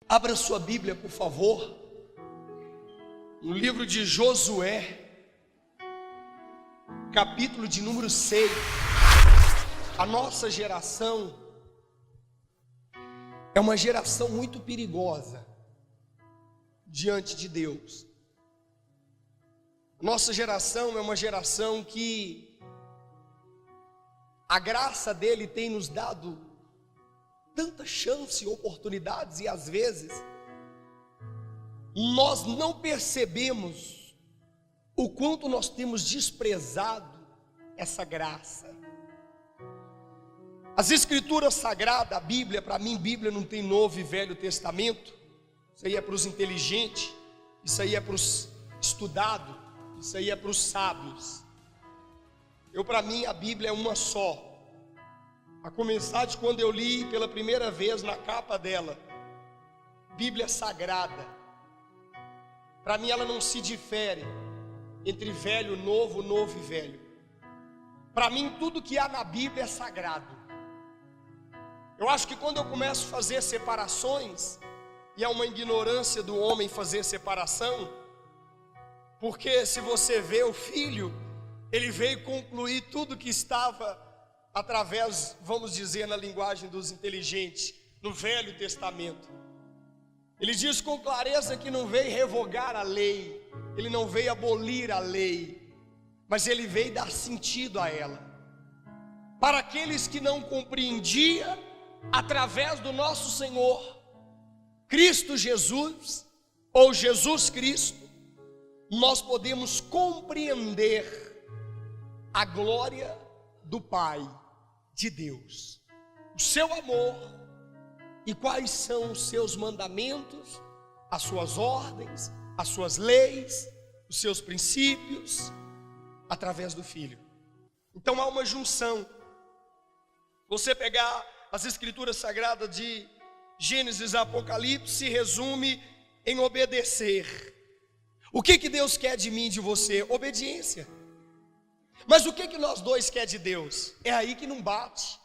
Abra sua Bíblia, por favor, no livro de Josué, capítulo de número 6. A nossa geração é uma geração muito perigosa diante de Deus. Nossa geração é uma geração que a graça dele tem nos dado tanta chance e oportunidades, e às vezes nós não percebemos o quanto nós temos desprezado essa graça. As escrituras sagradas, a Bíblia, para mim, Bíblia não tem Novo e Velho Testamento. Isso aí é para os inteligentes, isso aí é para os estudados, isso aí é para os sábios. Para mim, a Bíblia é uma só. A começar de quando eu li pela primeira vez na capa dela, Bíblia Sagrada. Para mim ela não se difere entre velho, novo e velho. Para mim tudo que há na Bíblia é sagrado. Eu acho que quando eu começo a fazer separações, e é uma ignorância do homem fazer separação, porque se você vê o Filho, ele veio concluir tudo que estava através, vamos dizer na linguagem dos inteligentes, no Velho Testamento. Ele diz com clareza que não veio revogar a lei, ele não veio abolir a lei, mas ele veio dar sentido a ela. Para aqueles que não compreendiam, através do nosso Senhor Cristo Jesus, ou Jesus Cristo, nós podemos compreender a glória do Pai, de Deus, o seu amor e quais são os seus mandamentos, as suas ordens, as suas leis, os seus princípios, através do Filho. Então há uma junção. Você pegar as escrituras sagradas de Gênesis a Apocalipse, se resume em obedecer. O que Deus quer de mim e de você? Obediência. Mas o que nós dois quer de Deus? É aí que não bate.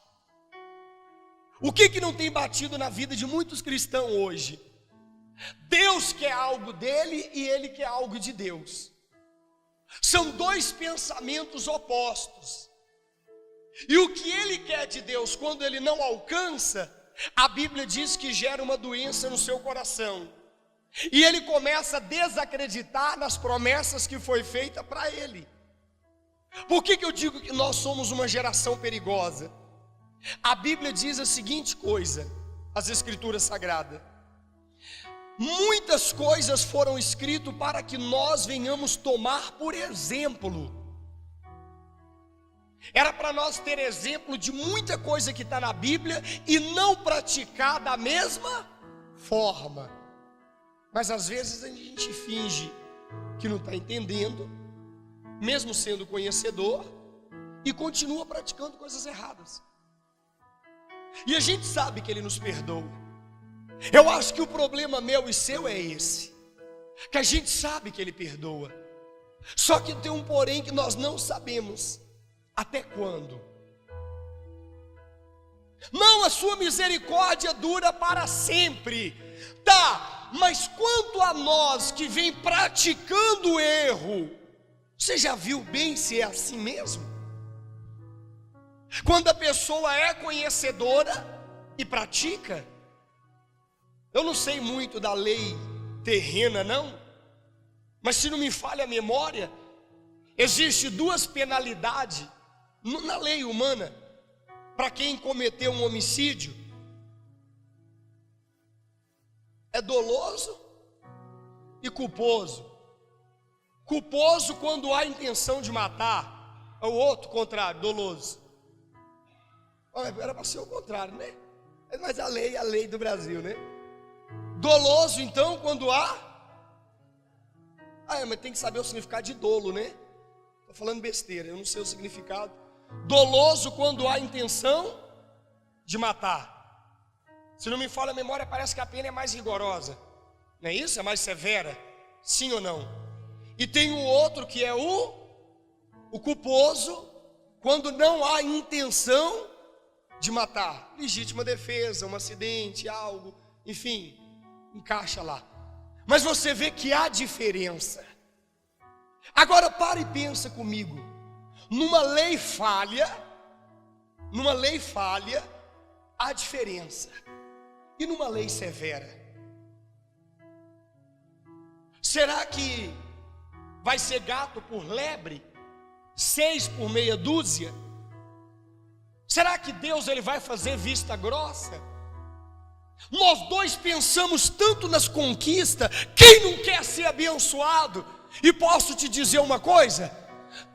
O que não tem batido na vida de muitos cristãos hoje? Deus quer algo dele e ele quer algo de Deus. São dois pensamentos opostos. E o que ele quer de Deus, quando ele não alcança, a Bíblia diz que gera uma doença no seu coração. E ele começa a desacreditar nas promessas que foi feita para ele. Por que eu digo que nós somos uma geração perigosa? A Bíblia diz a seguinte coisa, as escrituras sagradas: muitas coisas foram escritas para que nós venhamos tomar por exemplo. Era para nós ter exemplo de muita coisa que está na Bíblia e não praticar da mesma forma. Mas às vezes a gente finge que não está entendendo, mesmo sendo conhecedor, e continua praticando coisas erradas. E a gente sabe que ele nos perdoa. Eu acho que o problema meu e seu é esse, que a gente sabe que ele perdoa, só que tem um porém que nós não sabemos até quando. Não, a sua misericórdia dura para sempre. Tá, mas quanto a nós que vem praticando o erro, você já viu bem se é assim mesmo? Quando a pessoa é conhecedora e pratica, eu não sei muito da lei terrena não, mas se não me falha a memória, existe duas penalidades na lei humana para quem cometeu um homicídio. É doloso e culposo. Culposo quando há intenção de matar, o outro contrário, doloso. Era para ser o contrário, né? Mas a lei do Brasil, né? Doloso então quando há. Mas tem que saber o significado de dolo, né? Estou falando besteira, eu não sei o significado. Doloso quando há intenção de matar. Se não me falha a memória, parece que a pena é mais rigorosa, não é isso? É mais severa, sim ou não? E tem o outro que é o culposo, quando não há intenção de matar. Legítima defesa, um acidente, algo, enfim. encaixa lá. Mas você vê que há diferença. Agora para e pensa comigo. Numa lei falha, há diferença. E numa lei severa? Será que vai ser gato por lebre? 6 por meia dúzia? Será que Deus ele vai fazer vista grossa? Nós dois pensamos tanto nas conquistas. Quem não quer ser abençoado? E posso te dizer uma coisa: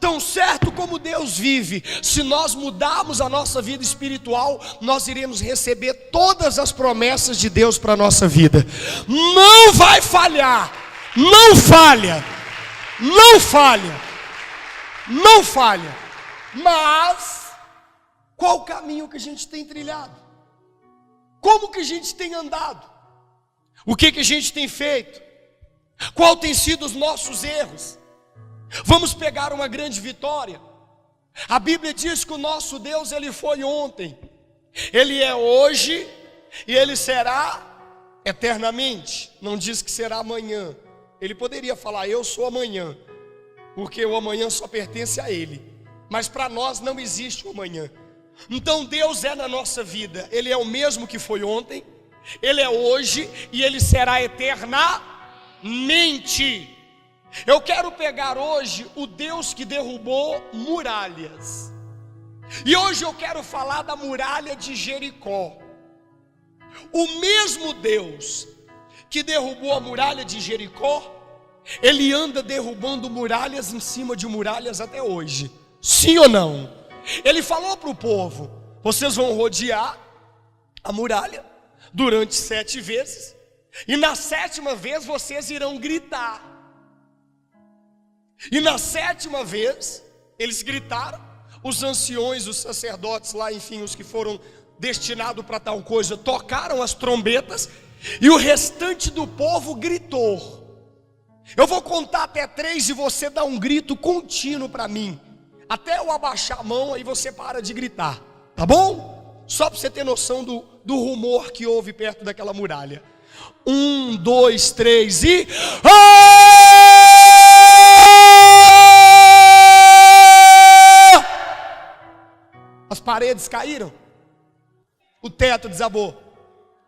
tão certo como Deus vive, se nós mudarmos a nossa vida espiritual, nós iremos receber todas as promessas de Deus para a nossa vida. Não vai falhar, não falha, não falha, não falha. Mas qual o caminho que a gente tem trilhado? Como que a gente tem andado? O que a gente tem feito? Qual tem sido os nossos erros? Vamos pegar uma grande vitória. A Bíblia diz que o nosso Deus, ele foi ontem, ele é hoje e ele será eternamente. Não diz que será amanhã. Ele poderia falar, eu sou amanhã, porque o amanhã só pertence a ele. Mas para nós não existe o amanhã. Então Deus é na nossa vida, ele é o mesmo que foi ontem, ele é hoje e ele será eternamente. Eu quero pegar hoje o Deus que derrubou muralhas. E hoje eu quero falar da muralha de Jericó. O mesmo Deus que derrubou a muralha de Jericó, ele anda derrubando muralhas em cima de muralhas até hoje. Sim ou não? Ele falou para o povo, vocês vão rodear a muralha durante 7 vezes. E na 7ª vez vocês irão gritar. E na 7ª vez, eles gritaram. Os anciões, os sacerdotes lá, enfim, os que foram destinados para tal coisa, tocaram as trombetas. E o restante do povo gritou. Eu vou contar até 3 e você dá um grito contínuo para mim. Até eu abaixar a mão, aí você para de gritar. Tá bom? Só para você ter noção do rumor que houve perto daquela muralha. 1, 2, 3 e... As paredes caíram. O teto desabou.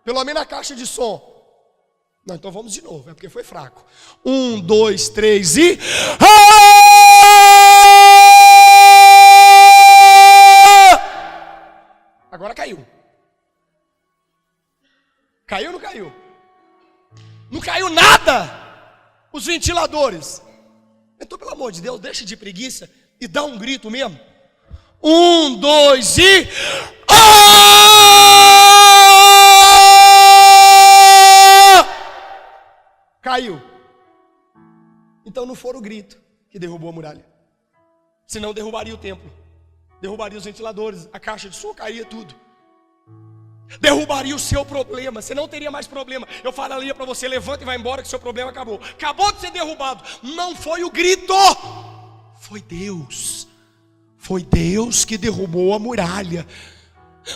Pelo menos a caixa de som. Não, então vamos de novo, é porque foi fraco. 1, 2, 3 e... Agora caiu. Caiu ou não caiu? Não caiu nada. Os ventiladores. Então, pelo amor de Deus, deixa de preguiça e dá um grito mesmo. 1, 2 e... Caiu. Então não foi o grito que derrubou a muralha. Senão derrubaria o templo. Derrubaria os ventiladores, a caixa de som cairia tudo. Derrubaria o seu problema, você não teria mais problema. Eu falaria para você, levanta e vai embora que seu problema acabou. Acabou de ser derrubado. Não foi o grito, foi Deus. Foi Deus que derrubou a muralha.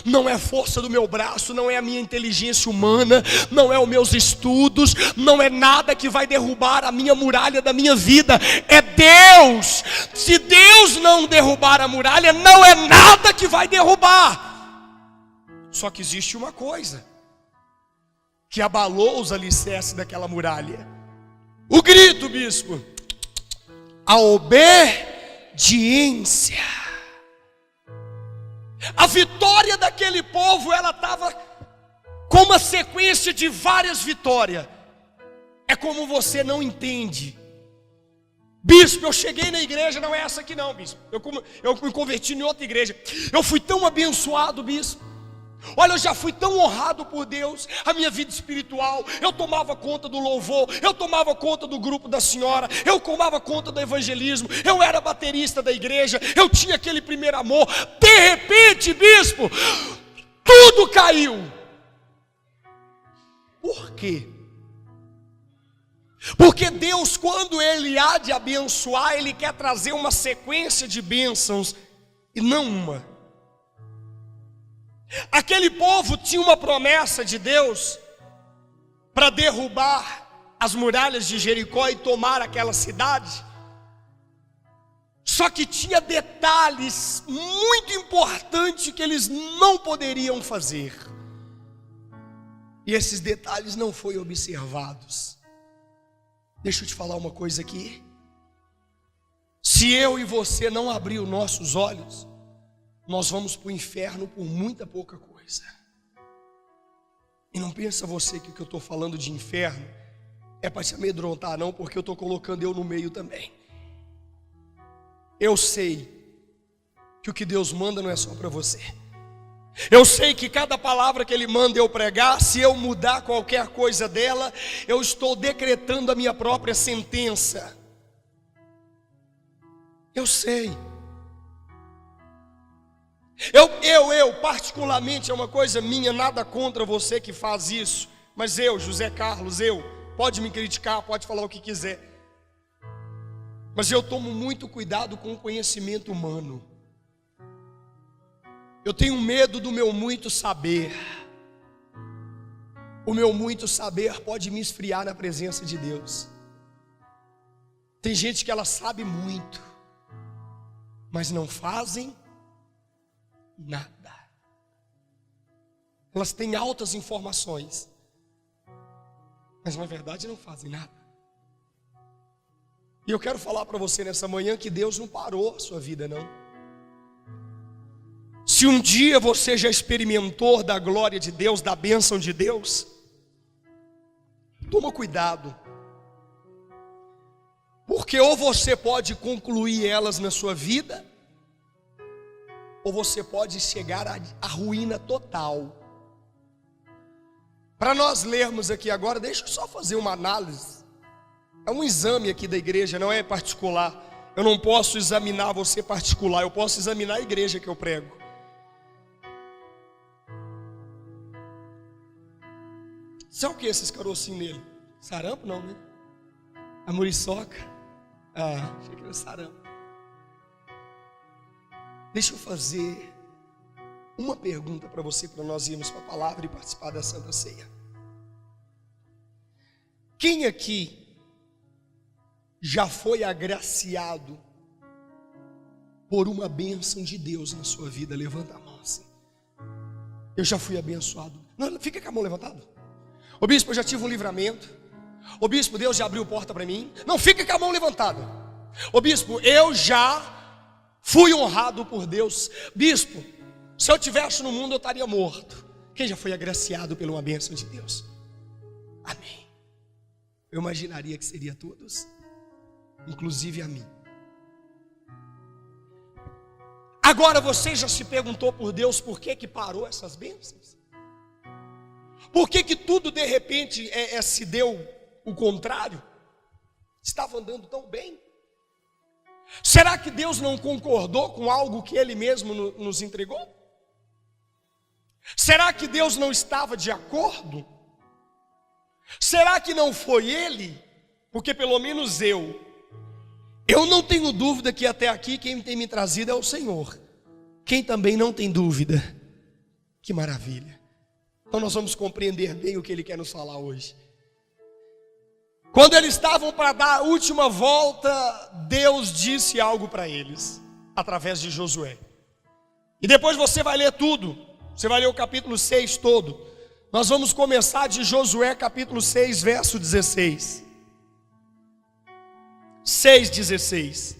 Não é a força do meu braço, não é a minha inteligência humana, não é os meus estudos, não é nada que vai derrubar a minha muralha da minha vida. É Deus. Se Deus não derrubar a muralha, não é nada que vai derrubar. Só que existe uma coisa que abalou os alicerces daquela muralha. O grito, bispo. A obediência. A vitória daquele povo, ela estava com uma sequência de várias vitórias. É como você não entende. Bispo, eu cheguei na igreja, não é essa aqui não, bispo. Eu me converti em outra igreja. Eu fui tão abençoado, bispo. Olha, eu já fui tão honrado por Deus. A minha vida espiritual, eu tomava conta do louvor, eu tomava conta do grupo da senhora, eu tomava conta do evangelismo, eu era baterista da igreja, eu tinha aquele primeiro amor. De repente, bispo, tudo caiu. Por quê? Porque Deus, quando Ele há de abençoar, Ele quer trazer uma sequência de bênçãos e não uma. Aquele povo tinha uma promessa de Deus para derrubar as muralhas de Jericó e tomar aquela cidade. Só que tinha detalhes muito importantes que eles não poderiam fazer. E esses detalhes não foram observados. Deixa eu te falar uma coisa aqui. Se eu e você não abrir os nossos olhos, nós vamos para o inferno por muita pouca coisa. E não pensa você que o que eu estou falando de inferno é para te amedrontar, não, porque eu estou colocando eu no meio também. Eu sei que o que Deus manda não é só para você. Eu sei que cada palavra que Ele manda eu pregar, se eu mudar qualquer coisa dela, eu estou decretando a minha própria sentença. Eu sei. Eu particularmente, é uma coisa minha, nada contra você que faz isso, mas eu, José Carlos, pode me criticar, pode falar o que quiser, mas eu tomo muito cuidado com o conhecimento humano. Eu tenho medo do meu muito saber. O meu muito saber pode me esfriar na presença de Deus. Tem gente que ela sabe muito, mas não fazem nada. Elas têm altas informações, mas na verdade não fazem nada. E eu quero falar para você nessa manhã que Deus não parou a sua vida, não. Se um dia você já experimentou da glória de Deus, da bênção de Deus, toma cuidado, porque ou você pode concluir elas na sua vida, ou você pode chegar à ruína total. Para nós lermos aqui agora, deixa eu só fazer uma análise. É um exame aqui da igreja, não é particular. Eu não posso examinar você particular, eu posso examinar a igreja que eu prego. Sabe o que é esses carocinhos nele? Sarampo não, né? A muriçoca. Ah, achei que era sarampo. Deixa eu fazer uma pergunta para você, para nós irmos para a palavra e participar da Santa Ceia. Quem aqui já foi agraciado por uma bênção de Deus na sua vida? Levanta a mão assim. Eu já fui abençoado. Não, fica com a mão levantada. Ô bispo, eu já tive um livramento. Ô bispo, Deus já abriu porta para mim. Não, fica com a mão levantada. Ô bispo, eu já fui honrado por Deus. Bispo, se eu estivesse no mundo eu estaria morto. Quem já foi agraciado por uma bênção de Deus? Amém. Eu imaginaria que seria todos, inclusive a mim. Agora você já se perguntou por Deus por que parou essas bênçãos? Por que tudo de repente se deu o contrário? Estava andando tão bem. Será que Deus não concordou com algo que Ele mesmo nos entregou? Será que Deus não estava de acordo? Será que não foi Ele? Porque pelo menos eu não tenho dúvida que até aqui quem tem me trazido é o Senhor. Quem também não tem dúvida? Que maravilha. Então nós vamos compreender bem o que Ele quer nos falar hoje. Quando eles estavam para dar a última volta, Deus disse algo para eles, através de Josué. E depois você vai ler tudo, você vai ler o capítulo 6 todo. Nós vamos começar de Josué capítulo 6, verso 16. 6,16.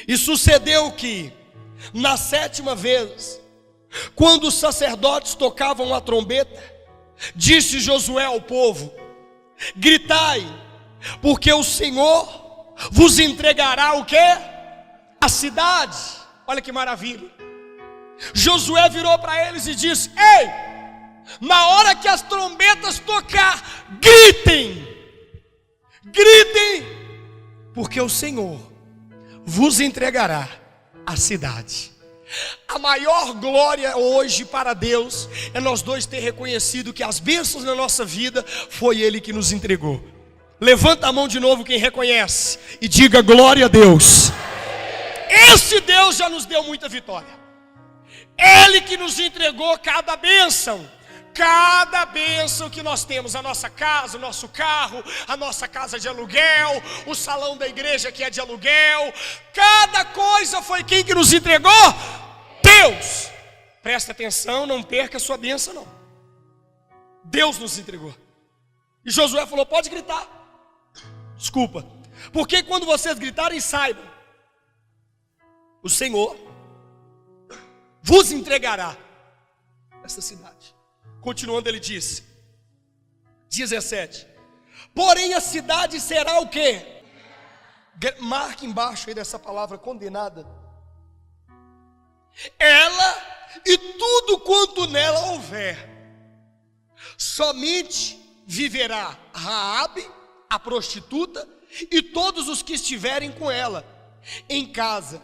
E sucedeu que, na 7ª vez, quando os sacerdotes tocavam a trombeta, disse Josué ao povo: gritai, porque o Senhor vos entregará o quê? A cidade. Olha que maravilha. Josué virou para eles e disse: ei, na hora que as trombetas tocar, gritem, porque o Senhor vos entregará a cidade. A maior glória hoje para Deus é nós dois ter reconhecido que as bênçãos na nossa vida foi Ele que nos entregou. Levanta a mão de novo quem reconhece e diga glória a Deus. Esse Deus já nos deu muita vitória. Ele que nos entregou cada bênção, cada bênção que nós temos, a nossa casa, o nosso carro, a nossa casa de aluguel, o salão da igreja que é de aluguel, cada coisa foi quem que nos entregou? Deus. Presta atenção, não perca a sua bênção não. Deus nos entregou. E Josué falou, pode gritar. Desculpa. Porque quando vocês gritarem, saibam, o Senhor vos entregará essa cidade. Continuando ele disse, 17, porém a cidade será o quê? Marque embaixo aí dessa palavra condenada. Ela e tudo quanto nela houver, somente viverá Raabe, a prostituta, e todos os que estiverem com ela em casa,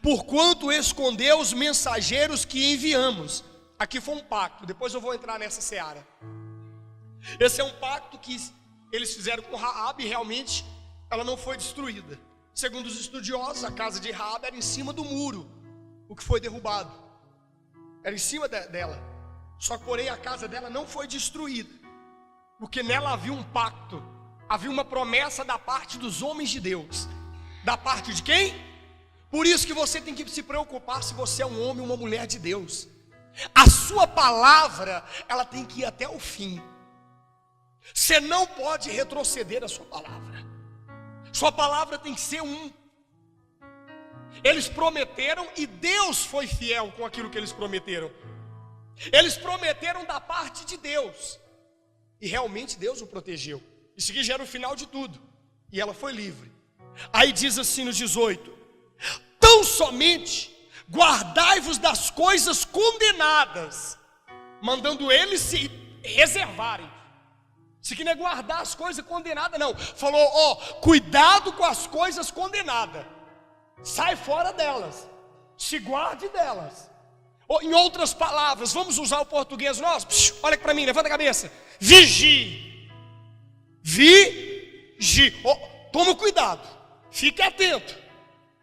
porquanto escondeu os mensageiros que enviamos. Aqui foi um pacto, depois eu vou entrar nessa seara. Esse é um pacto que eles fizeram com Raabe, e realmente ela não foi destruída. Segundo os estudiosos, a casa de Raabe era em cima do muro, o que foi derrubado, era em cima dela. Só que porém a casa dela não foi destruída, porque nela havia um pacto, havia uma promessa da parte dos homens de Deus. Da parte de quem? Por isso que você tem que se preocupar se você é um homem ou uma mulher de Deus. A sua palavra, ela tem que ir até o fim. Você não pode retroceder a sua palavra. Sua palavra tem que ser um. Eles prometeram e Deus foi fiel com aquilo que eles prometeram. Eles prometeram da parte de Deus, e realmente Deus o protegeu. Isso aqui já era o final de tudo, e ela foi livre. Aí diz assim no 18, tão somente guardai-vos das coisas condenadas, mandando eles se reservarem. Isso aqui não é guardar as coisas condenadas não. Falou, cuidado com as coisas condenadas, sai fora delas, se guarde delas. Em outras palavras, vamos usar o português nosso. Olha aqui para mim, levanta a cabeça. Vigie. Vigie. Toma cuidado, fique atento.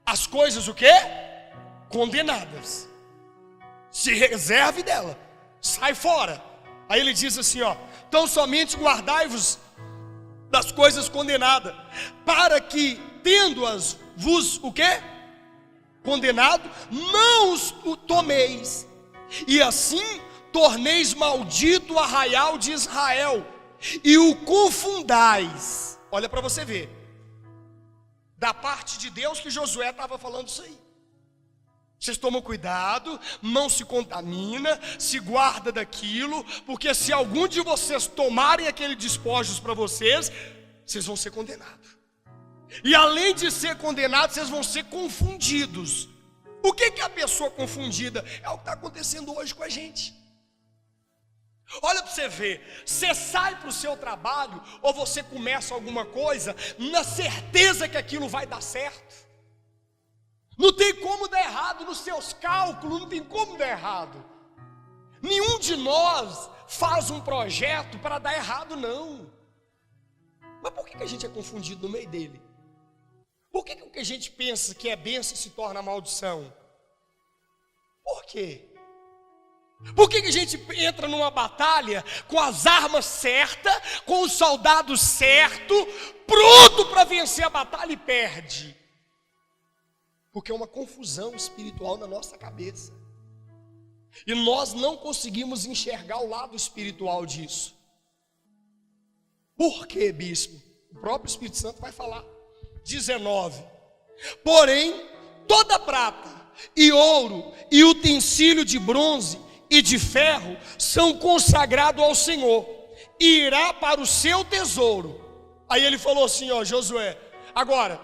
As coisas o quê? Condenadas. Se reserve dela, sai fora. Aí ele diz assim, tão somente guardai-vos das coisas condenadas, para que, tendo-as vos o quê? Condenado, não os tomeis, e assim torneis maldito o arraial de Israel, e o confundais. Olha para você ver, da parte de Deus que Josué estava falando isso aí. Vocês tomam cuidado, não se contamina, se guarda daquilo, porque se algum de vocês tomarem aqueles despojos para vocês, vocês vão ser condenados. E além de ser condenados, vocês vão ser confundidos. O que é a pessoa confundida? É o que está acontecendo hoje com a gente. Olha para você ver, você sai para o seu trabalho, ou você começa alguma coisa, na certeza que aquilo vai dar certo. Não tem como dar errado nos seus cálculos, não tem como dar errado. Nenhum de nós faz um projeto para dar errado, não. Mas por que a gente é confundido no meio dele? Por que o que a gente pensa que é bênção se torna maldição? Por quê? Por que a gente entra numa batalha com as armas certas, com o soldado certo, pronto para vencer a batalha e perde? Porque é uma confusão espiritual na nossa cabeça. E nós não conseguimos enxergar o lado espiritual disso. Por quê, bispo? O próprio Espírito Santo vai falar. 19. Porém, toda prata e ouro e utensílio de bronze e de ferro são consagrados ao Senhor, e irá para o seu tesouro. Aí ele falou assim, Josué, agora,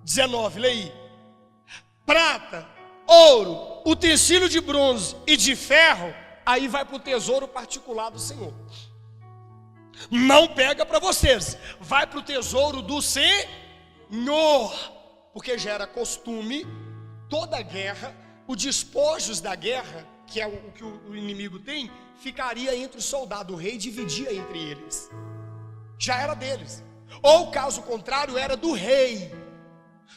19, leia aí. Prata, ouro, utensílio de bronze e de ferro, aí vai para o tesouro particular do Senhor. Não pega para vocês, vai para o tesouro do Senhor, porque já era costume, toda guerra, os despojos da guerra, que é o que o inimigo tem, ficaria entre os soldados, o rei dividia entre eles, já era deles, ou caso contrário, era do rei.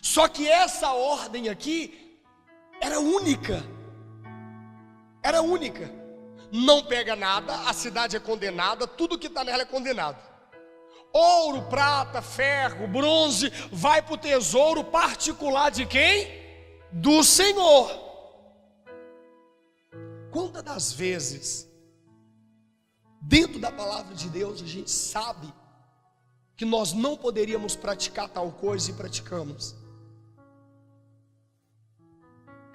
Só que essa ordem aqui era única. não pega nada, a cidade é condenada, tudo que está nela é condenado. Ouro, prata, ferro, bronze, vai para o tesouro particular de quem? Do Senhor. Quantas das vezes, dentro da palavra de Deus, a gente sabe que nós não poderíamos praticar tal coisa e praticamos?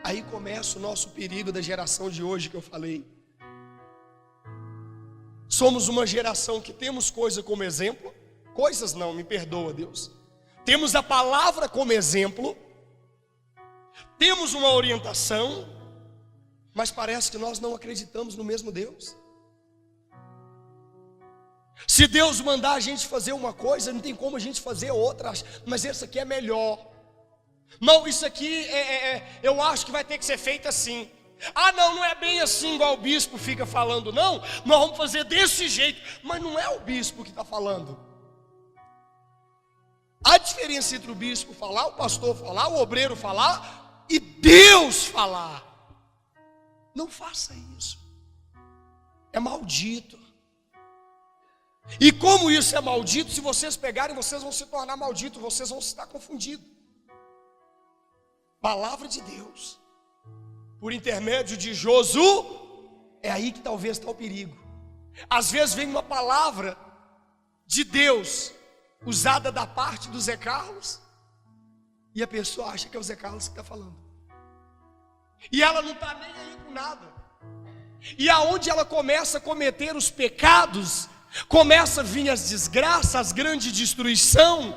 Aí começa o nosso perigo da geração de hoje que eu falei. Somos uma geração que temos coisa como exemplo. Coisas não, me perdoa, Deus. Temos a palavra como exemplo. Temos uma orientação. Mas parece que nós não acreditamos no mesmo Deus. Se Deus mandar a gente fazer uma coisa, não tem como a gente fazer outra. Mas essa aqui é melhor. Não, isso aqui eu acho que vai ter que ser feito assim. Ah, não é bem assim igual o bispo fica falando. Não, nós vamos fazer desse jeito. Mas não é o bispo que está falando. A diferença entre o bispo falar, o pastor falar, o obreiro falar e Deus falar. Não faça isso. É maldito. E como isso é maldito, se vocês pegarem, vocês vão se tornar malditos, vocês vão estar confundidos. Palavra de Deus, por intermédio de Josué, é aí que talvez está o perigo. Às vezes vem uma palavra de Deus, usada da parte do Zé Carlos, e a pessoa acha que é o Zé Carlos que está falando. E ela não está nem aí com nada. E aonde ela começa a cometer os pecados, começa a vir as desgraças, as grandes destruição.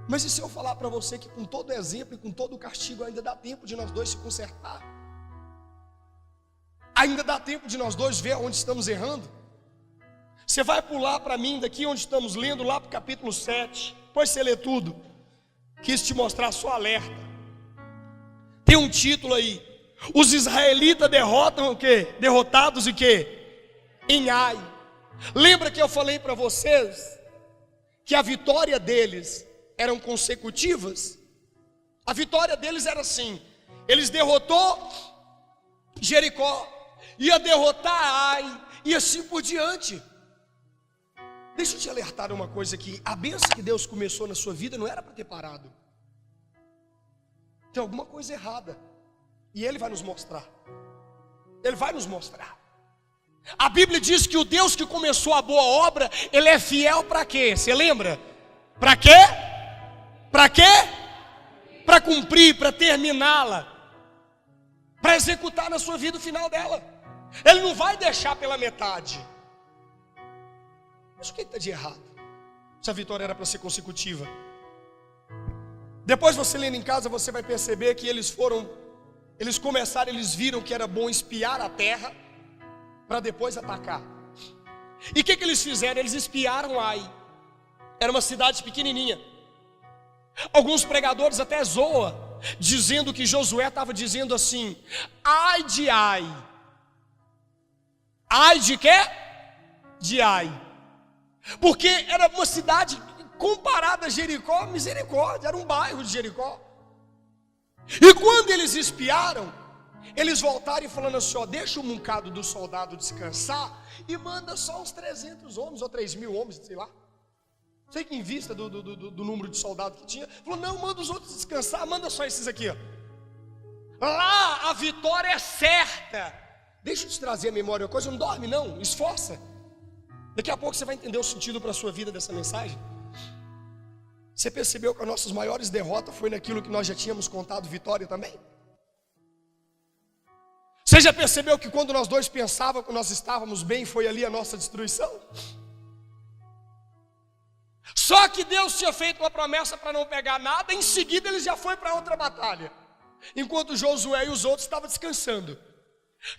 Mas e se eu falar para você que com todo exemplo e com todo o castigo ainda dá tempo de nós dois se consertar? Ainda dá tempo de nós dois ver onde estamos errando? Você vai pular para mim daqui onde estamos lendo, lá para o capítulo 7. Depois você lê tudo. Quis te mostrar só alerta. Tem um título aí. Os israelitas derrotam o quê? Derrotados em quê? Em Ai. Lembra que eu falei para vocês que a vitória deles eram consecutivas? A vitória deles era assim: eles derrotou Jericó, ia derrotar Ai, e assim por diante. Deixa eu te alertar uma coisa aqui. A bênção que Deus começou na sua vida não era para ter parado. Tem alguma coisa errada, e Ele vai nos mostrar. Ele vai nos mostrar. A Bíblia diz que o Deus que começou a boa obra, Ele é fiel para quê? Você lembra? Para quê? Para quê? Para cumprir, para terminá-la, para executar na sua vida o final dela. Ele não vai deixar pela metade. Mas o que está de errado? Se a vitória era para ser consecutiva. Depois você lendo em casa, você vai perceber que eles começaram, eles viram que era bom espiar a terra, para depois atacar. E o que eles fizeram? Eles espiaram Ai. Era uma cidade pequenininha. Alguns pregadores até zoam, dizendo que Josué estava dizendo assim: ai de Ai. Ai de quê? De Ai. Porque era uma cidade comparada a Jericó, misericórdia, era um bairro de Jericó. E quando eles espiaram, eles voltaram e falando assim: ó, deixa um bocado do soldado descansar e manda só uns 300 homens ou 3.000 homens, sei lá. Sei que em vista do número de soldados que tinha, falou: não, manda os outros descansar, manda só esses aqui, ó. Lá a vitória é certa. Deixa eu te trazer a memória uma coisa, não dorme não, esforça. Daqui a pouco você vai entender o sentido para a sua vida dessa mensagem. Você percebeu que as nossas maiores derrotas foi naquilo que nós já tínhamos contado vitória também? Você já percebeu que quando nós dois pensávamos que nós estávamos bem, foi ali a nossa destruição? Só que Deus tinha feito uma promessa para não pegar nada, em seguida ele já foi para outra batalha, enquanto Josué e os outros estavam descansando.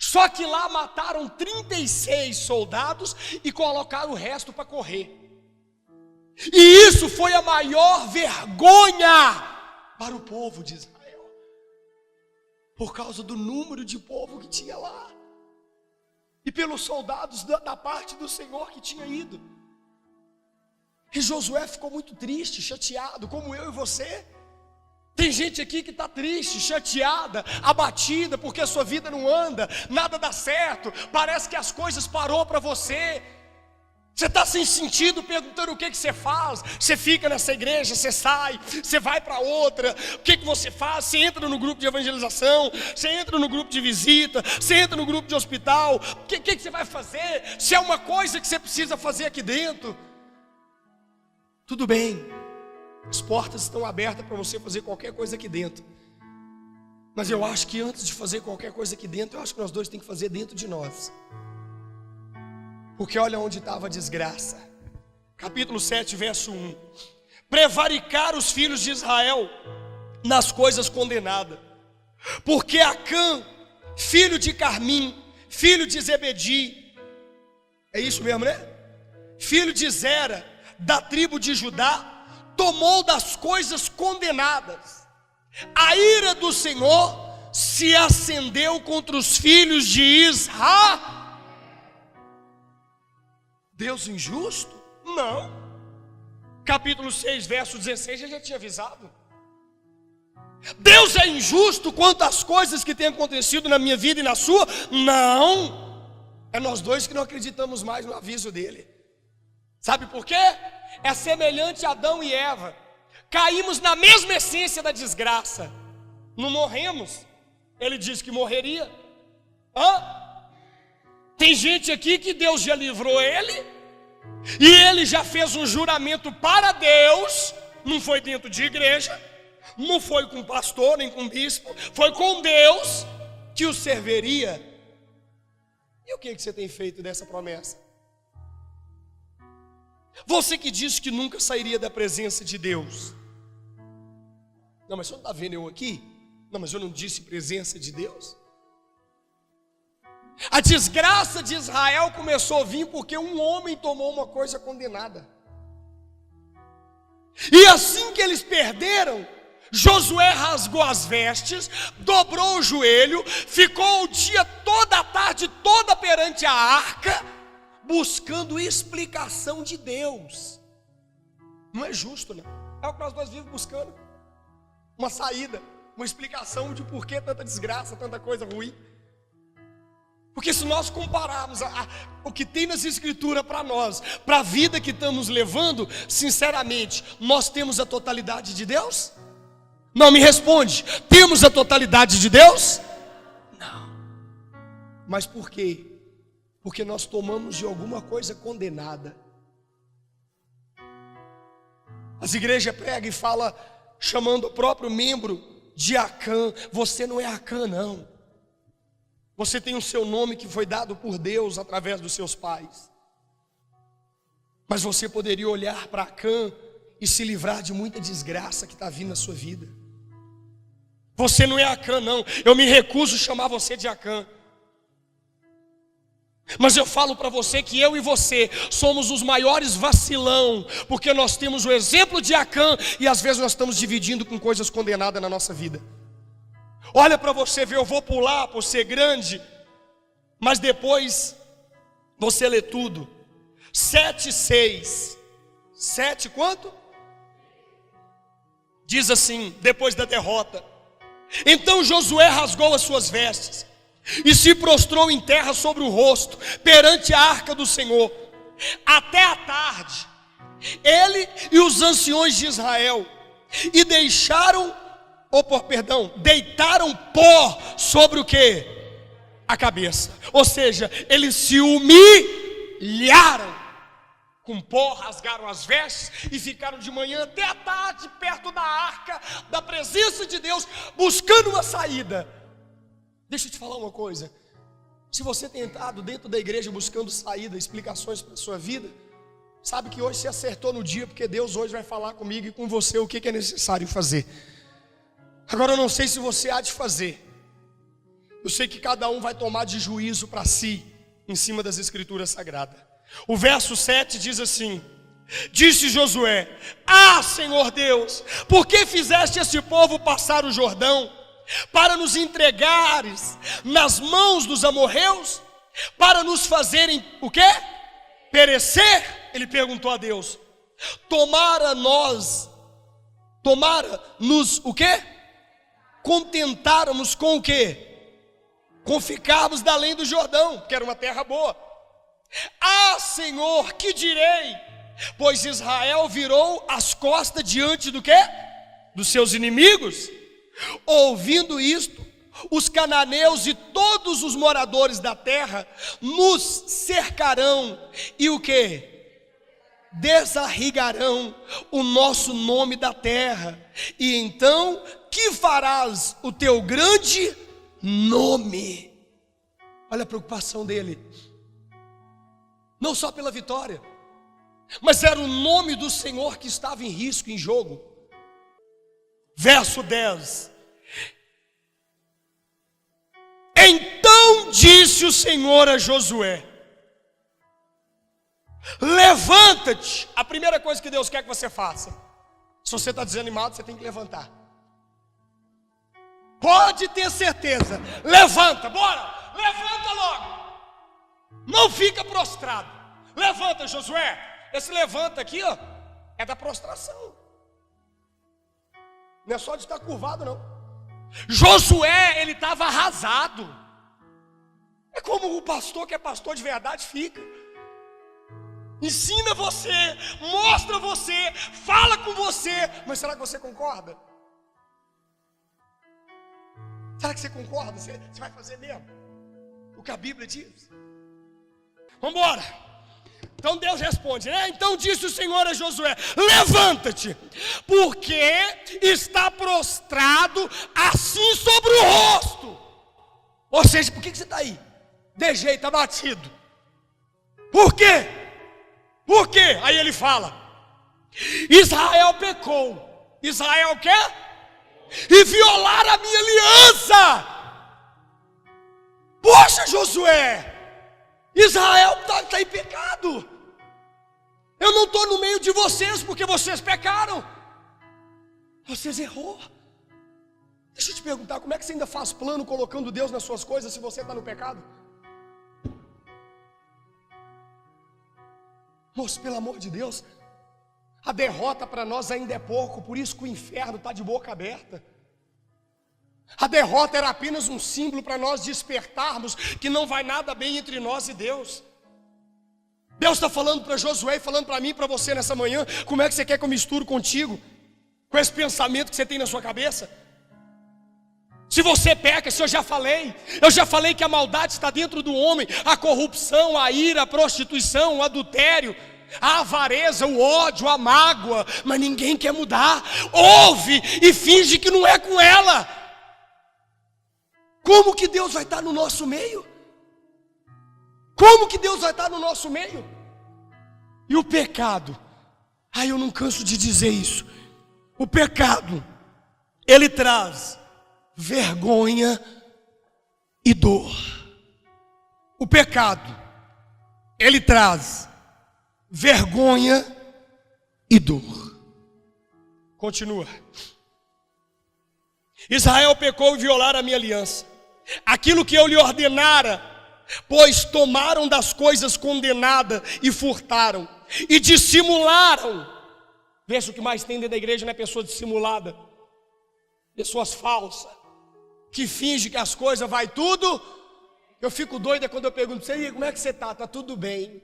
Só que lá mataram 36 soldados e colocaram o resto para correr. E isso foi a maior vergonha para o povo de Israel, por causa do número de povo que tinha lá, e pelos soldados da parte do Senhor que tinha ido. E Josué ficou muito triste, chateado, como eu e você. Tem gente aqui que está triste, chateada, abatida, porque a sua vida não anda, nada dá certo, parece que as coisas parou para você. Você está sem sentido, perguntando o que você faz. Você fica nessa igreja, você sai, você vai para outra. O que você faz? Você entra no grupo de evangelização, você entra no grupo de visita, você entra no grupo de hospital. O que você vai fazer? Se é uma coisa que você precisa fazer aqui dentro, tudo bem, as portas estão abertas para você fazer qualquer coisa aqui dentro. Mas eu acho que antes de fazer qualquer coisa aqui dentro, eu acho que nós dois temos que fazer dentro de nós. Porque olha onde estava a desgraça. Capítulo 7, verso 1. Prevaricaram os filhos de Israel nas coisas condenadas. Porque Acã, filho de Carmim, filho de Zebedi, é isso mesmo, né? Filho de Zera, da tribo de Judá, tomou das coisas condenadas. A ira do Senhor se acendeu contra os filhos de Israel. Deus injusto? Não. Capítulo 6, verso 16, eu já tinha avisado. Deus é injusto quanto às coisas que têm acontecido na minha vida e na sua? Não. É nós dois que não acreditamos mais no aviso dele. Sabe por quê? É semelhante a Adão e Eva. Caímos na mesma essência da desgraça. Não morremos. Ele disse que morreria. Tem gente aqui que Deus já livrou ele, e ele já fez um juramento para Deus. Não foi dentro de igreja, não foi com pastor nem com bispo, foi com Deus que o serviria. E o que você tem feito dessa promessa? Você que disse que nunca sairia da presença de Deus. Não, mas você não está vendo eu aqui? Não, mas eu não disse presença de Deus. A desgraça de Israel começou a vir porque um homem tomou uma coisa condenada. E assim que eles perderam, Josué rasgou as vestes, dobrou o joelho, ficou o dia toda, a tarde toda perante a arca, buscando explicação de Deus. Não é justo, não. É o que nós dois vivemos buscando. Uma saída, uma explicação de por que tanta desgraça, tanta coisa ruim. Porque se nós compararmos o que tem nas escrituras para nós, para a vida que estamos levando, sinceramente, nós temos a totalidade de Deus? Não, me responde. Temos a totalidade de Deus? Não. Mas por quê? Porque nós tomamos de alguma coisa condenada. As igrejas pregam e falam, chamando o próprio membro de Acã. Você não é Acã, não. Você tem o seu nome que foi dado por Deus através dos seus pais. Mas você poderia olhar para Acã e se livrar de muita desgraça que está vindo na sua vida. Você não é Acã, não. Eu me recuso a chamar você de Acã. Mas eu falo para você que eu e você somos os maiores vacilão, porque nós temos o exemplo de Acã e às vezes nós estamos dividindo com coisas condenadas na nossa vida. Olha para você ver, eu vou pular por ser grande, mas depois você lê tudo. 7:6. 7 quanto? Diz assim, depois da derrota. Então Josué rasgou as suas vestes e se prostrou em terra sobre o rosto, perante a arca do Senhor, até a tarde, ele e os anciões de Israel, e deitaram pó sobre o que? A cabeça. Ou seja, eles se humilharam. Com pó, rasgaram as vestes e ficaram de manhã até a tarde perto da arca, da presença de Deus, buscando uma saída. Deixa eu te falar uma coisa. Se você tem entrado dentro da igreja buscando saída, explicações para a sua vida, sabe que hoje você acertou no dia, porque Deus hoje vai falar comigo e com você o que é necessário fazer. Agora eu não sei se você há de fazer. Eu sei que cada um vai tomar de juízo para si, em cima das escrituras sagradas. O verso 7 diz assim: disse Josué: Senhor Deus, por que fizeste esse povo passar o Jordão, para nos entregares nas mãos dos amorreus, para nos fazerem o quê? Perecer? Ele perguntou a Deus. tomara-nos o quê? Contentáramos com o quê? Com ficarmos da além do Jordão, que era uma terra boa. Ah, Senhor, que direi? Pois Israel virou as costas diante do quê? Dos seus inimigos. Ouvindo isto, os cananeus e todos os moradores da terra nos cercarão e o quê? Desarrigarão o nosso nome da terra. E então, que farás o teu grande nome? Olha a preocupação dele. Não só pela vitória, mas era o nome do Senhor que estava em risco, em jogo. Verso 10. Então disse o Senhor a Josué: levanta-te. A primeira coisa que Deus quer que você faça, se você está desanimado, você tem que levantar. Pode ter certeza, levanta, bora, levanta logo. Não fica prostrado. Levanta, Josué. Esse levanta aqui, ó, é da prostração. Não é só de estar curvado, não. Josué, ele estava arrasado. É como o pastor que é pastor de verdade fica. Ensina você, mostra você, fala com você. Mas será que você concorda? Será que você concorda? Você vai fazer mesmo o que a Bíblia diz? Vamos embora. Então Deus responde, né? Então disse o Senhor a Josué: levanta-te, porque está prostrado assim sobre o rosto. Ou seja, por que você está aí? De jeito, abatido. Por quê? Por quê? Aí ele fala: Israel pecou. Israel o quê? E violaram a minha aliança. Poxa, Josué, Israel está em pecado. Eu não estou no meio de vocês porque vocês pecaram. Vocês errou. Deixa eu te perguntar, como é que você ainda faz plano colocando Deus nas suas coisas se você está no pecado? Moço, pelo amor de Deus, a derrota para nós ainda é pouco, por isso que o inferno está de boca aberta. A derrota era apenas um símbolo para nós despertarmos que não vai nada bem entre nós e Deus. Deus está falando para Josué e falando para mim e para você nessa manhã. Como é que você quer que eu misture contigo? Com esse pensamento que você tem na sua cabeça? Se você peca, se eu já falei que a maldade está dentro do homem. A corrupção, a ira, a prostituição, o adultério, a avareza, o ódio, a mágoa. Mas ninguém quer mudar. Ouve e finge que não é com ela. Como que Deus vai estar no nosso meio? Como que Deus vai estar no nosso meio? E o pecado? Ai, eu não canso de dizer isso. O pecado, ele traz vergonha e dor. O pecado, ele traz vergonha e dor. Continua. Israel pecou e violaram a minha aliança. Aquilo que eu lhe ordenara, pois tomaram das coisas condenadas e furtaram, e dissimularam. Veja, o que mais tem dentro da igreja não é pessoa dissimulada, pessoas falsas, que fingem que as coisas vai tudo. Eu fico doida quando eu pergunto para você: como é que você está? Está tudo bem.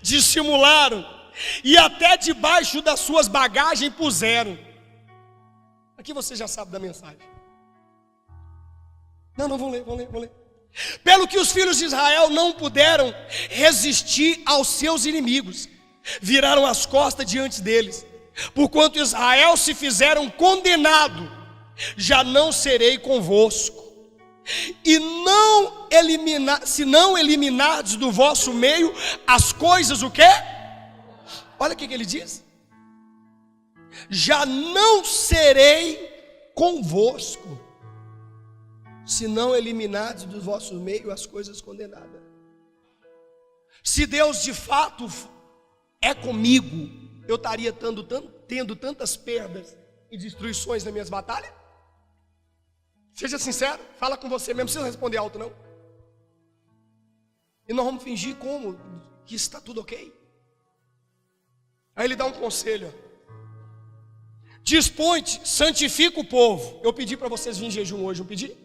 Dissimularam, e até debaixo das suas bagagens puseram. Aqui você já sabe da mensagem. Não, vamos ler. Pelo que os filhos de Israel não puderam resistir aos seus inimigos, viraram as costas diante deles. Porquanto Israel se fizeram condenado, já não serei convosco. E se não eliminardes do vosso meio as coisas o quê? Olha o que ele diz. Já não serei convosco, se não eliminardes do vosso meio as coisas condenadas. Se Deus de fato é comigo, eu estaria tendo tantas perdas e destruições nas minhas batalhas? Seja sincero, fala com você mesmo, não precisa responder alto não. E nós vamos fingir como que está tudo ok. Aí ele dá um conselho: Dispõe-te, santifica o povo. Eu pedi para vocês virem em jejum hoje, não pedi?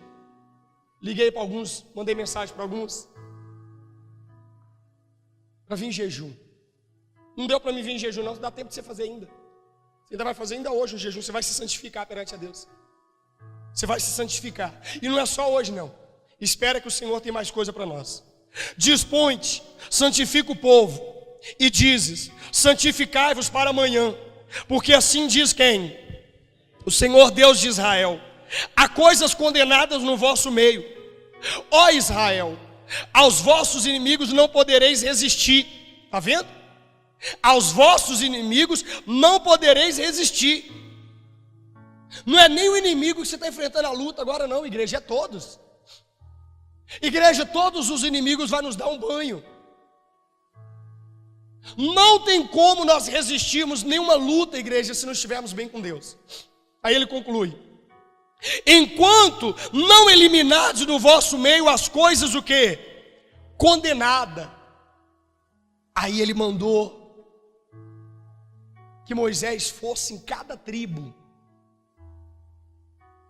Liguei para alguns, mandei mensagem para alguns, para vir em jejum. Não deu para mim vir em jejum não dá tempo de você fazer ainda. Você ainda vai fazer ainda hoje o jejum, você vai se santificar perante a Deus. Você vai se santificar. E não é só hoje não. Espera que o Senhor tem mais coisa para nós. Dispõe-te, santifica o povo. E dizes, santificai-vos para amanhã. Porque assim diz quem? O Senhor Deus de Israel. Há coisas condenadas no vosso meio. Ó Israel, aos vossos inimigos não podereis resistir. Está vendo? Aos vossos inimigos não podereis resistir. Não é nem o inimigo que você está enfrentando a luta agora não, igreja, é todos. Igreja, todos os inimigos vão nos dar um banho. Não tem como nós resistirmos nenhuma luta, igreja, se não estivermos bem com Deus. Aí ele conclui: enquanto não eliminados do vosso meio as coisas o quê? Condenada. Aí ele mandou que Moisés fosse em cada tribo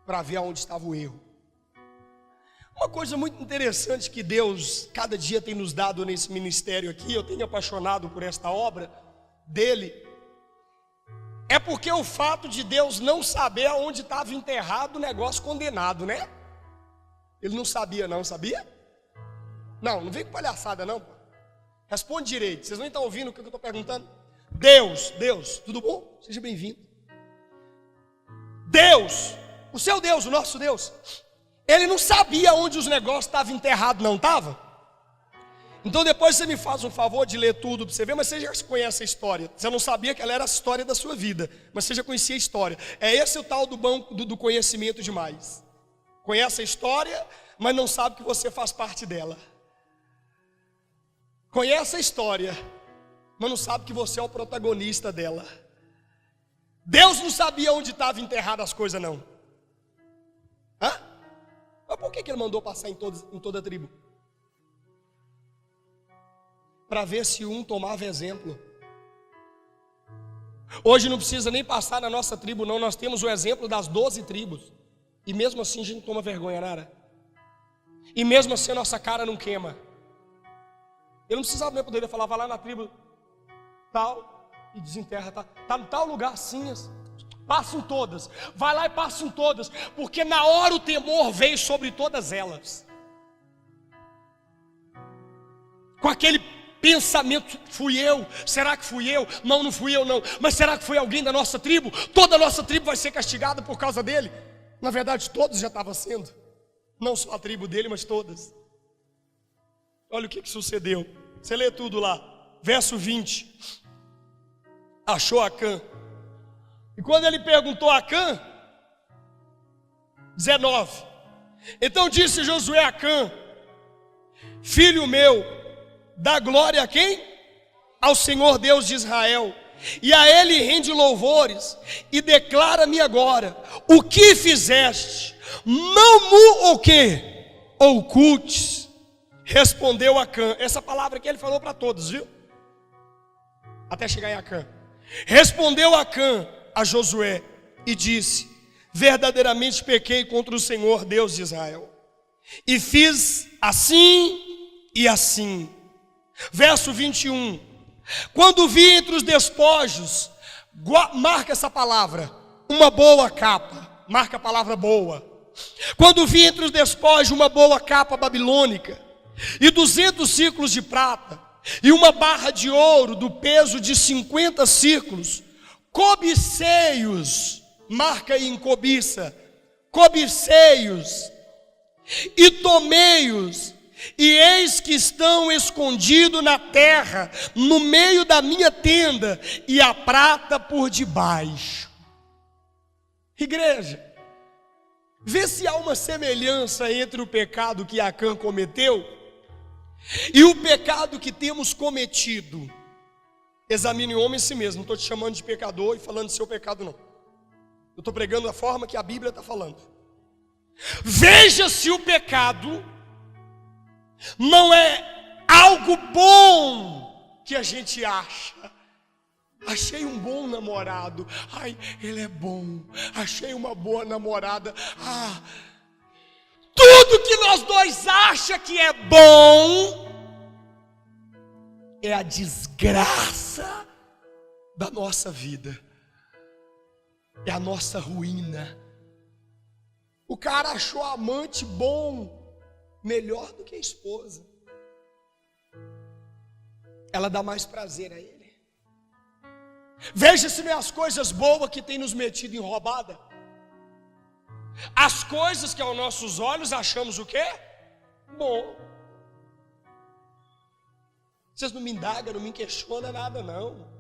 para ver aonde estava o erro. Uma coisa muito interessante que Deus cada dia tem nos dado nesse ministério aqui, eu tenho apaixonado por esta obra dele, é porque o fato de Deus não saber aonde estava enterrado o negócio condenado, né? Ele não sabia não, sabia? Não vem com palhaçada não. Responde direito, vocês não estão ouvindo o que eu estou perguntando? Deus, tudo bom? Seja bem-vindo. Deus, o seu Deus, o nosso Deus, ele não sabia onde os negócios estavam enterrados, não estava? Então depois você me faz um favor de ler tudo para você ver, mas você já conhece a história. Você não sabia que ela era a história da sua vida, mas você já conhecia a história. É esse o tal do banco do conhecimento demais. Conhece a história, mas não sabe que você faz parte dela. Conhece a história, mas não sabe que você é o protagonista dela. Deus não sabia onde estavam enterradas as coisas não. Hã? Mas por que ele mandou passar em toda a tribo? Para ver se um tomava exemplo. Hoje não precisa nem passar na nossa tribo não, nós temos o exemplo das 12 tribos. E mesmo assim a gente toma vergonha, Nara. E mesmo assim a nossa cara não queima. Eu não precisava nem poder falar, vai lá na tribo tal e desenterra, tá em tal lugar assim, passam todas, vai lá e passam todas, porque na hora o temor veio sobre todas elas, com aquele pensamento, fui eu, será que fui eu? Não fui eu não, mas será que foi alguém da nossa tribo? Toda a nossa tribo vai ser castigada por causa dele. Na verdade todos já estavam sendo, não só a tribo dele, mas todas. Olha o que sucedeu, você lê tudo lá, verso 20, achou Acã, e quando ele perguntou a Acã, 19, então disse Josué a Acã, filho meu, dá glória a quem? Ao Senhor Deus de Israel, e a ele rende louvores, e declara-me agora, o que fizeste, não mu o que? Ocultes. Respondeu Acã, essa palavra que ele falou para todos, viu? Até chegar em Acã. Respondeu Acã a Josué e disse, verdadeiramente pequei contra o Senhor Deus de Israel, e fiz assim e assim. Verso 21, quando vi entre os despojos, marca essa palavra, uma boa capa, marca a palavra boa. Quando vi entre os despojos uma boa capa babilônica, e 200 ciclos de prata, e uma barra de ouro do peso de 50 ciclos, cobicei-os, marca aí em cobiça, cobicei-os, e tomei-os, e eis que estão escondidos na terra, no meio da minha tenda, e a prata por debaixo. Igreja, vê se há uma semelhança entre o pecado que Acã cometeu e o pecado que temos cometido. Examine o homem em si mesmo, não estou te chamando de pecador e falando de seu pecado não. Eu estou pregando a forma que a Bíblia está falando. Veja se o pecado não é algo bom que a gente acha. Achei um bom namorado. Ai, ele é bom. Achei uma boa namorada. Tudo que nós dois acha que é bom é a desgraça da nossa vida. É a nossa ruína. O cara achou a amante bom, melhor do que a esposa. Ela dá mais prazer a ele. Veja se não é as coisas boas que tem nos metido em roubada. As coisas que aos nossos olhos achamos o quê? Bom. Vocês não me indagam, não me questionam nada não.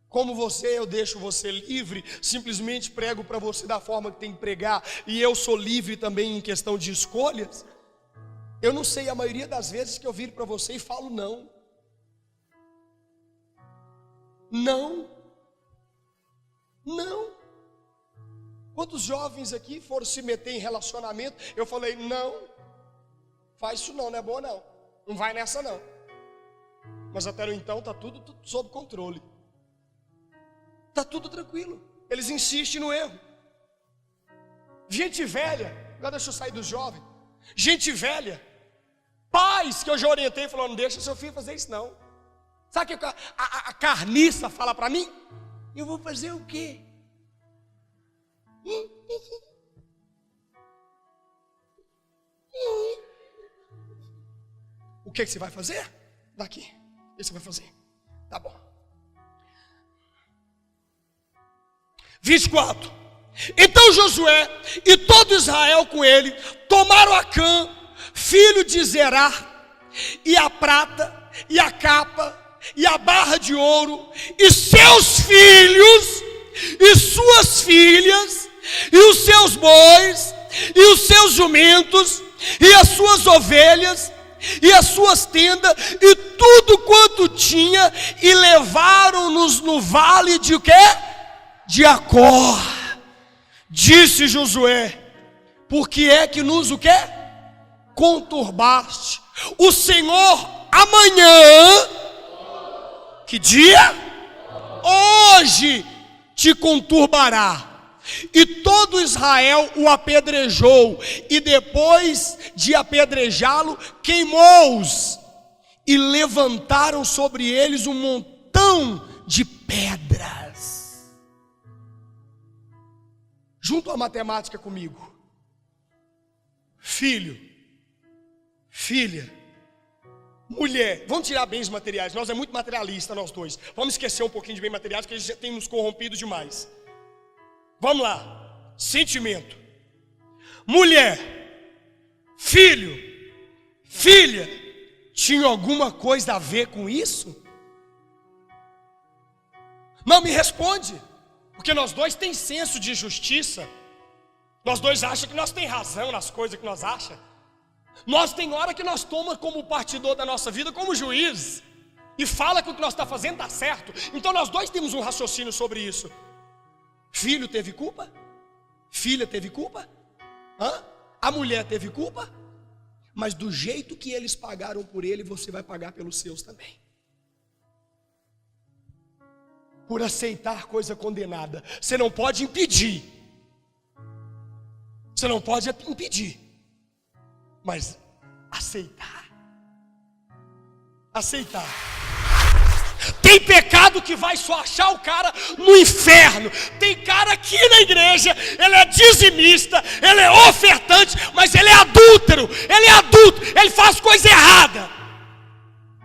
Como eu deixo você livre, simplesmente prego para você da forma que tem que pregar, e eu sou livre também em questão de escolhas. Eu não sei a maioria das vezes que eu viro para você e falo não. Não. Não. Quantos jovens aqui foram se meter em relacionamento? Eu falei, não, faz isso não é bom não. Não vai nessa não. Mas até então está tudo sob controle. Está tudo tranquilo. Eles insistem no erro. Gente velha, agora deixa eu sair do jovem. Gente velha, pais que eu já orientei, falou, não deixa seu filho fazer isso não. Sabe o que a carniça fala para mim? Eu vou fazer o quê? O que você vai fazer? Daqui. O que você vai fazer? Tá bom. 24. Então Josué e todo Israel com ele tomaram Acã, filho de Zerá, e a prata, e a capa, e a barra de ouro, e seus filhos, e suas filhas, e os seus bois, e os seus jumentos, e as suas ovelhas, e as suas tendas, e tudo quanto tinha, e levaram-nos no vale de o quê? De Acor. Disse Josué, por que é que nos o quê? Conturbaste? O Senhor amanhã, que dia? Hoje te conturbará. E todo Israel o apedrejou, e depois de apedrejá-lo, queimou-os, e levantaram sobre eles um montão de pedras. Junto à matemática comigo. Filho, filha, mulher, vamos tirar bens materiais. Nós é muito materialista, nós dois. Vamos esquecer um pouquinho de bens materiais, porque a gente já tem nos corrompido demais. Vamos lá, sentimento. Mulher, filho, filha, tinha alguma coisa a ver com isso? Não me responde, porque nós dois tem senso de justiça. Nós dois achamos que nós tem razão nas coisas que nós achamos. Nós tem hora que nós tomamos como partidor da nossa vida, como juiz, e fala que o que nós está fazendo está certo. Então nós dois temos um raciocínio sobre isso. Filho teve culpa? Filha teve culpa? A mulher teve culpa? Mas do jeito que eles pagaram por ele, você vai pagar pelos seus também. Por aceitar coisa condenada. Você não pode impedir. Você não pode impedir. Mas aceitar. Aceitar. Tem pecado que vai só achar o cara no inferno. Tem cara aqui na igreja, ele é dizimista, ele é ofertante, mas ele é adúltero, ele é adulto, ele faz coisa errada.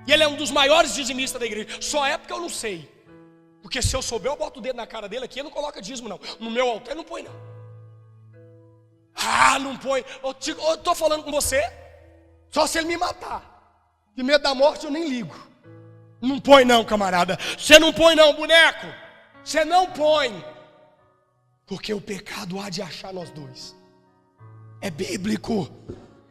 E ele é um dos maiores dizimistas da igreja. Só é porque eu não sei. Porque se eu souber, eu boto o dedo na cara dele aqui, ele não coloca dízimo não. No meu altar ele não põe não. Não põe. Eu estou falando com você, só se ele me matar. De medo da morte eu nem ligo. Não põe não, camarada. Você não põe não, boneco. Você não põe. Porque o pecado há de achar nós dois. É bíblico.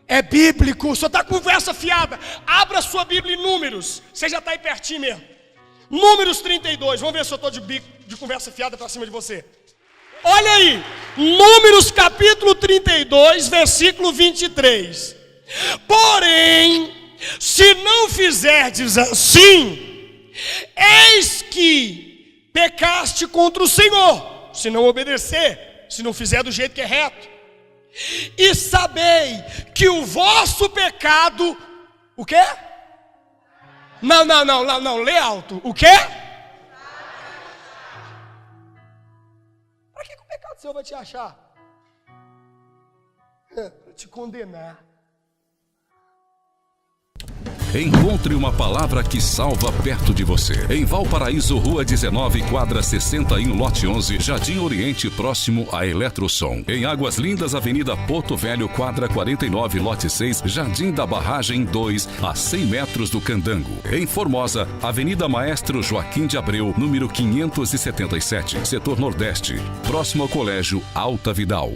É bíblico. Só está conversa fiada. Abra sua Bíblia em Números. Você já está aí pertinho mesmo. Números 32. Vamos ver se eu estou de conversa fiada para cima de você. Olha aí. Números capítulo 32, versículo 23. Porém, se não fizerdes assim, eis que pecaste contra o Senhor, se não obedecer, se não fizer do jeito que é reto. E sabei que o vosso pecado, o quê? Não, lê alto. O quê? Para que o pecado seu vai te achar? Para te condenar. Encontre uma palavra que salva perto de você. Em Valparaíso, Rua 19, quadra 61, lote 11, Jardim Oriente, próximo a Eletrosom. Em Águas Lindas, Avenida Porto Velho, quadra 49, lote 6, Jardim da Barragem 2, a 100 metros do Candango. Em Formosa, Avenida Maestro Joaquim de Abreu, número 577, setor Nordeste, próximo ao Colégio Alta Vidal.